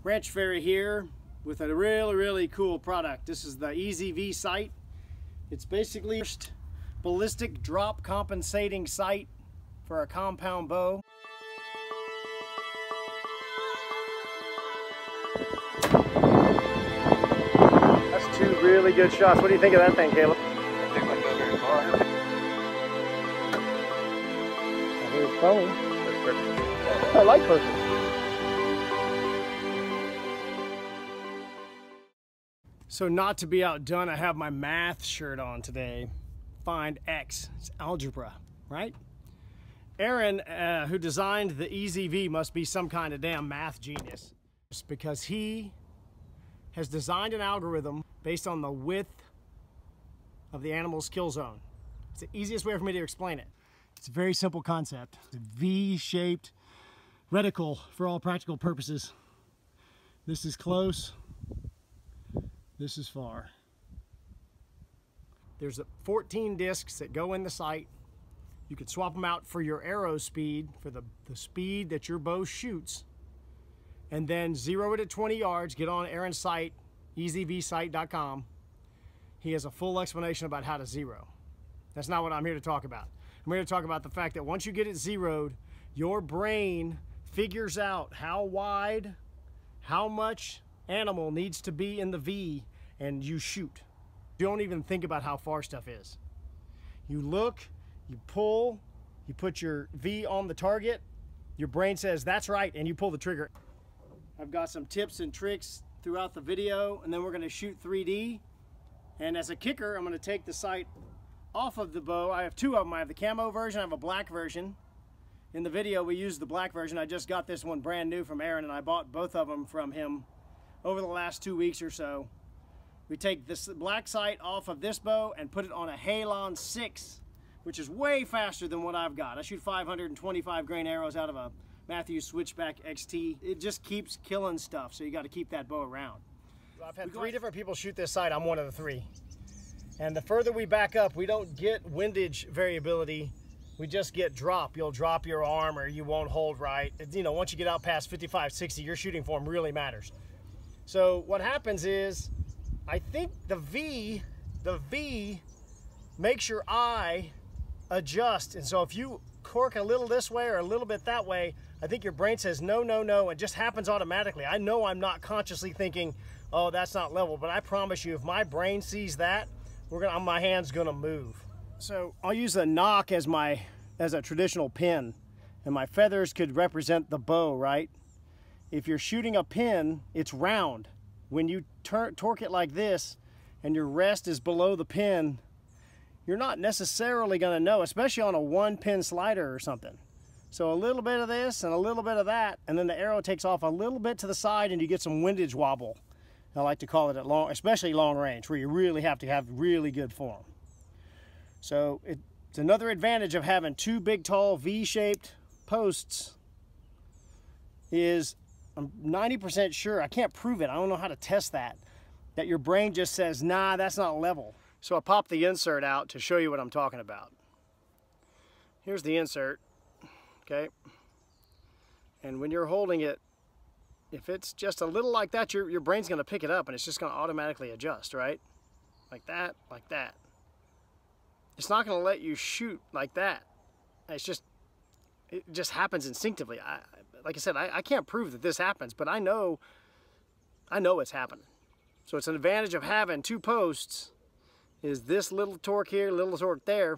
Ranch Ferry here with a really cool product. This is the EZV Sight. It's basically first ballistic drop compensating sight for a compound bow. That's two really good shots. What do you think of that thing, Caleb? I think I'll go very far. I hear it's phone. That's perfect. I like perfect. So not to be outdone, I have my math shirt on today. Find X, it's algebra, right? Aaron, who designed the EZV, must be some kind of damn math genius, because he has designed an algorithm based on the width of the animal's kill zone. It's the easiest way for me to explain it. It's a very simple concept. It's a V-shaped reticle for all practical purposes. This is close. This is far. There's 14 discs that go in the sight. You could swap them out for your arrow speed, for the speed that your bow shoots, and then zero it at 20 yards. Get on Aaron's site, EZVsight.com. He has a full explanation about how to zero. That's not what I'm here to talk about. I'm here to talk about the fact that once you get it zeroed, your brain figures out how wide, how much animal needs to be in the V, and you shoot. You don't even think about how far stuff is. You look, you pull, you put your V on the target, your brain says that's right, and you pull the trigger. I've got some tips and tricks throughout the video, and then we're going to shoot 3D. And as a kicker, I'm going to take the sight off of the bow. I have two of them. I have the camo version, I have a black version. In the video we used the black version. I just got this one brand new from Aaron, and I bought both of them from him over the last 2 weeks or so. We take this black sight off of this bow and put it on a Halon 6, which is way faster than what I've got. I shoot 525 grain arrows out of a Matthews Switchback XT. It just keeps killing stuff, so you got to keep that bow around. I've had 3 different people shoot this sight. I'm one of the 3. And the further we back up, we don't get windage variability. We just get drop. You'll drop your arm, or you won't hold right. You know, once you get out past 55, 60, your shooting form really matters. So what happens is, I think the V makes your eye adjust. And so if you cork a little this way or a little bit that way, I think your brain says no, no, no. It just happens automatically. I know I'm not consciously thinking, oh, that's not level, but I promise you, if my brain sees that, my hand's gonna move. So I'll use a nock as a traditional pin, and my feathers could represent the bow, right? If you're shooting a pin, it's round. When you torque it like this and your rest is below the pin, you're not necessarily going to know, especially on a 1-pin slider or something. So a little bit of this and a little bit of that, and then the arrow takes off a little bit to the side and you get some windage wobble. I like to call it at long, especially long range, where you really have to have really good form. So it's another advantage of having 2 big tall V-shaped posts is, I'm 90% sure, I can't prove it, I don't know how to test that your brain just says, nah, that's not level. So I popped the insert out to show you what I'm talking about. Here's the insert, okay? And when you're holding it, if it's just a little like that, your brain's gonna pick it up and it's just gonna automatically adjust, right? Like that, like that. It's not gonna let you shoot like that. It just happens instinctively. Like I said, I can't prove that this happens, but I know it's happening. So it's an advantage of having 2 posts, is this little torque here, little torque there.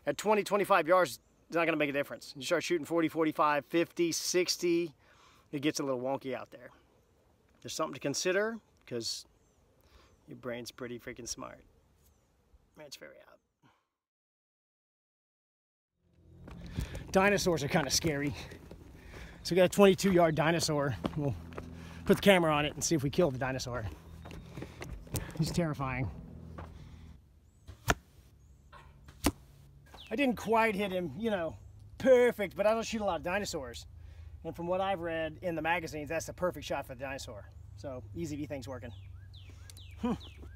At 20, 25 yards, it's not gonna make a difference. You start shooting 40, 45, 50, 60, it gets a little wonky out there. There's something to consider, because your brain's pretty freaking smart. Ranch Ferry out. Dinosaurs are kind of scary. So we got a 22-yard dinosaur. We'll put the camera on it and see if we kill the dinosaur. He's terrifying. I didn't quite hit him, you know, perfect, but I don't shoot a lot of dinosaurs. And from what I've read in the magazines, that's the perfect shot for the dinosaur. So EZV thing's working.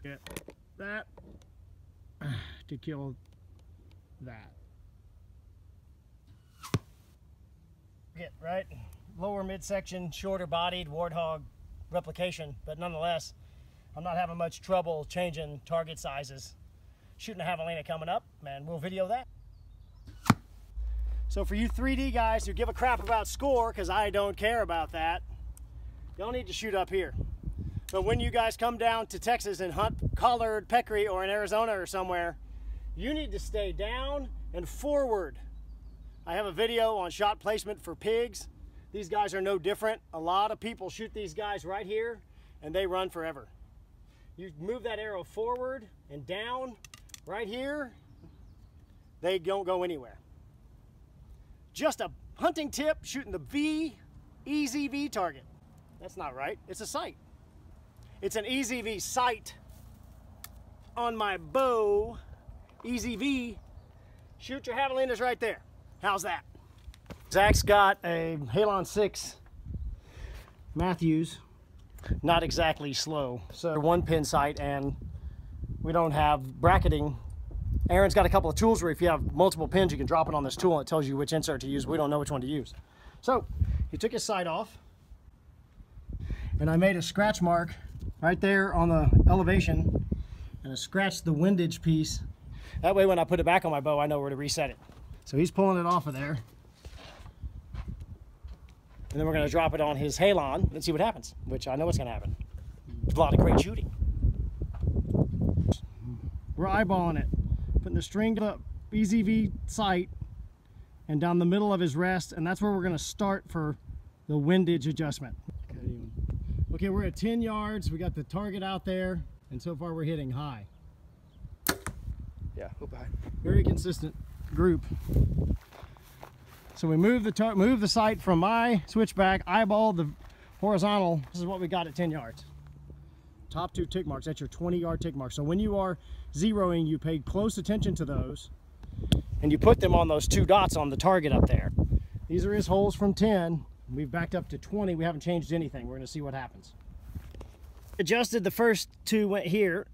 Get that to kill that. Right? Lower midsection, shorter bodied warthog replication, but nonetheless, I'm not having much trouble changing target sizes. Shooting a javelina coming up, and we'll video that. So for you 3D guys who give a crap about score, because I don't care about that, y'all need to shoot up here. But when you guys come down to Texas and hunt collared peccary, or in Arizona or somewhere, you need to stay down and forward. I have a video on shot placement for pigs. These guys are no different. A lot of people shoot these guys right here and they run forever. You move that arrow forward and down right here, they don't go anywhere. Just a hunting tip, shooting the EZV target. That's not right, it's a sight. It's an EZV Sight on my bow. EZV, shoot your javelinas right there. How's that? Zach's got a Halon 6 Matthews, not exactly slow. So 1-pin sight, and we don't have bracketing. Aaron's got a couple of tools where if you have multiple pins, you can drop it on this tool and it tells you which insert to use. We don't know which one to use. So he took his sight off, and I made a scratch mark right there on the elevation, and I scratched the windage piece. That way when I put it back on my bow, I know where to reset it. So he's pulling it off of there. And then we're gonna drop it on his Halon and see what happens, which I know what's gonna happen. A lot of great shooting. We're eyeballing it, putting the string to the EZV sight and down the middle of his rest, and that's where we're gonna start for the windage adjustment. Okay, we're at 10 yards. We got the target out there, and so far we're hitting high. Yeah, hope high. Very consistent group. So we move the sight from my switchback, eyeball the horizontal. This is what we got at 10 yards. Top 2 tick marks, that's your 20-yard tick mark. So when you are zeroing, you pay close attention to those, and you put them on those 2 dots on the target up there. These are his holes from 10. We've backed up to 20. We haven't changed anything. We're gonna see what happens. Adjusted the first 2 went here,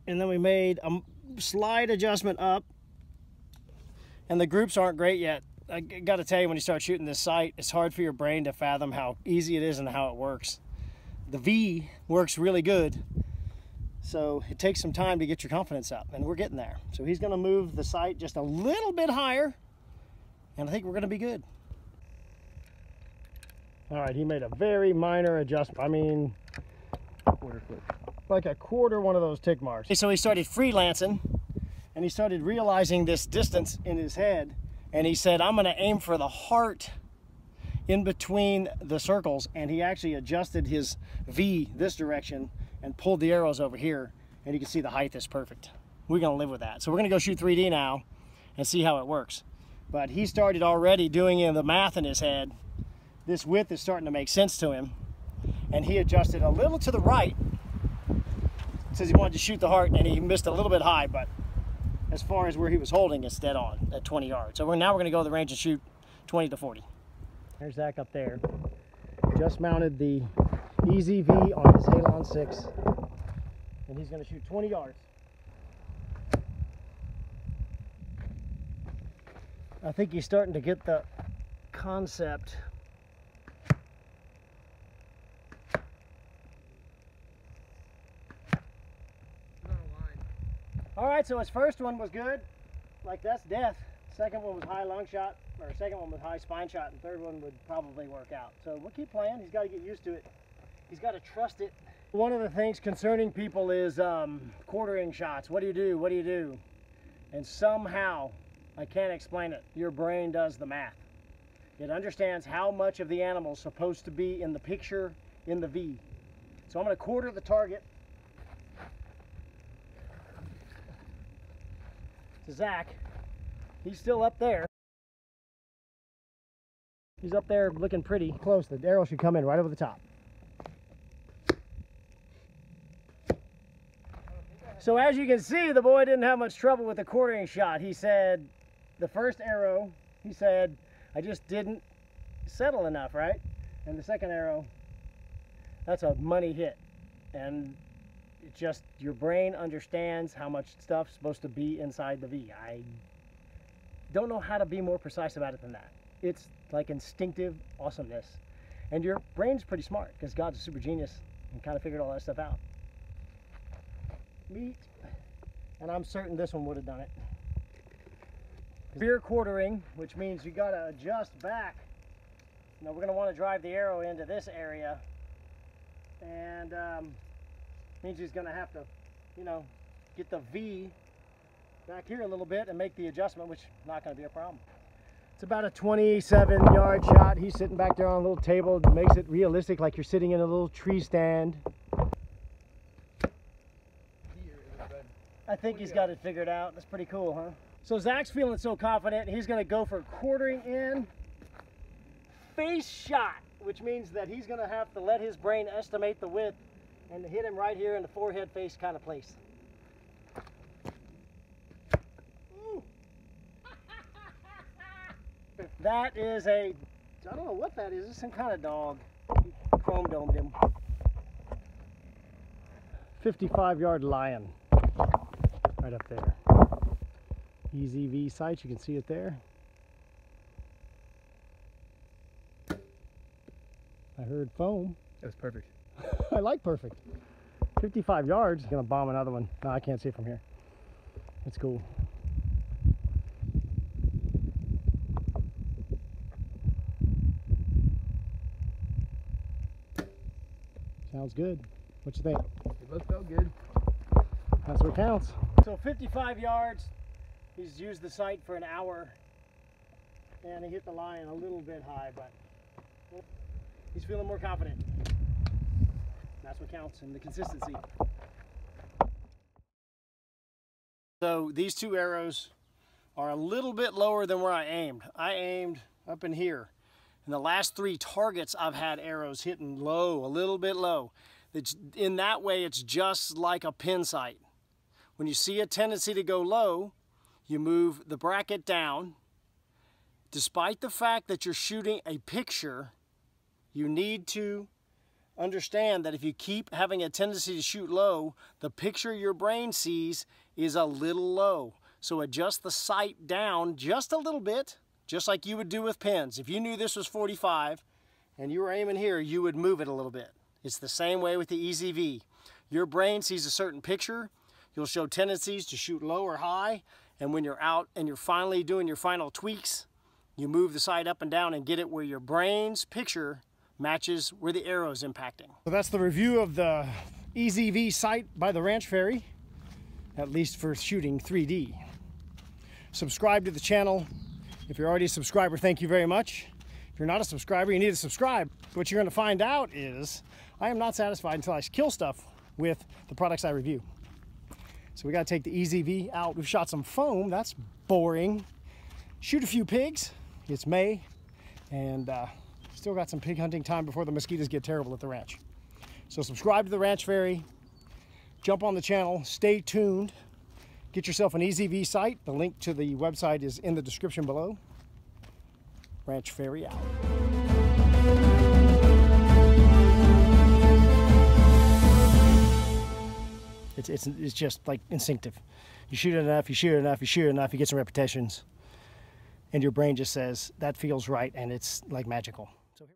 and then we made a slight adjustment up, and the groups aren't great yet. I gotta tell you, when you start shooting this sight, it's hard for your brain to fathom how easy it is and how it works. The V works really good, so it takes some time to get your confidence up, and we're getting there. So he's gonna move the sight just a little bit higher, and I think we're gonna be good. All right, he made a very minor adjustment. I mean, like a quarter one of those tick marks. So he started freelancing, and he started realizing this distance in his head, and he said, I'm gonna aim for the heart in between the circles, and he actually adjusted his V this direction and pulled the arrows over here, and you can see the height is perfect. We're gonna live with that. So we're gonna go shoot 3D now and see how it works. But he started already doing the math in his head. This width is starting to make sense to him, and he adjusted a little to the right. Says he wanted to shoot the heart, and he missed a little bit high, but as far as where he was holding, it's dead on at 20 yards. So now we're gonna go to the range and shoot 20 to 40. There's Zach up there. Just mounted the EZV on his Halon 6, and he's gonna shoot 20 yards. I think he's starting to get the concept. All right, so his first one was good. Like, that's death. Second one was high lung shot, or second one was high spine shot, and third one would probably work out. So we'll keep playing. He's got to get used to it. He's got to trust it. One of the things concerning people is quartering shots. What do you do? What do you do? And somehow, I can't explain it, your brain does the math. It understands how much of the animal is supposed to be in the picture in the V. So I'm going to quarter the target to Zach. He's still up there. He's up there looking pretty close. The arrow should come in right over the top. So as you can see, the boy didn't have much trouble with the quartering shot. He said the first arrow, he said, I just didn't settle enough, right? And the second arrow, that's a money hit. And it just, your brain understands how much stuff's supposed to be inside the V. I don't know how to be more precise about it than that. It's like instinctive awesomeness. And your brain's pretty smart because God's a super genius and kind of figured all that stuff out. Meat. And I'm certain this one would have done it. Rear quartering, which means you got to adjust back. Now we're going to want to drive the arrow into this area, and means he's going to have to, you know, get the V back here a little bit and make the adjustment, which is not going to be a problem. It's about a 27-yard shot. He's sitting back there on a little table. It makes it realistic, like you're sitting in a little tree stand. I think he's got it figured out. That's pretty cool, huh? So Zach's feeling so confident, he's going to go for quartering in face shot, which means that he's going to have to let his brain estimate the width and hit him right here in the forehead face kind of place. Ooh. That is a, I don't know what that is. It's some kind of dog. He chrome domed him. 55-yard lion. Right up there. EZV Sight, you can see it there. I heard foam. That was perfect. I like perfect. 55 yards. Gonna bomb another one. No, I can't see it from here. That's cool. Sounds good. What you think? They both felt good. That's what counts. So 55 yards. He's used the sight for an hour, and he hit the lion a little bit high, but he's feeling more confident. That's what counts, and the consistency. So these two arrows are a little bit lower than where I aimed. I aimed up in here. And the last 3 targets I've had arrows hitting low, a little bit low. It's, in that way, it's just like a pin sight. When you see a tendency to go low, you move the bracket down. Despite the fact that you're shooting a picture, you need to understand that if you keep having a tendency to shoot low, the picture your brain sees is a little low. So adjust the sight down just a little bit, just like you would do with pins. If you knew this was 45 and you were aiming here, you would move it a little bit. It's the same way with the EZV. Your brain sees a certain picture, you'll show tendencies to shoot low or high, and when you're out and you're finally doing your final tweaks, you move the sight up and down and get it where your brain's picture matches where the arrow is impacting. So that's the review of the EZV Sight by the Ranch Fairy, at least for shooting 3D. Subscribe to the channel. If you're already a subscriber, thank you very much. If you're not a subscriber, you need to subscribe. What you're going to find out is I am not satisfied until I kill stuff with the products I review. So we got to take the EZV out. We've shot some foam. That's boring. Shoot a few pigs. It's May, and still got some pig hunting time before the mosquitoes get terrible at the ranch. So subscribe to the Ranch Fairy. Jump on the channel. Stay tuned. Get yourself an EZV Sight. The link to the website is in the description below. Ranch Fairy out. It's just like instinctive. You shoot it enough, you shoot it enough, you shoot it enough, you get some repetitions, and your brain just says, that feels right, and it's like magical.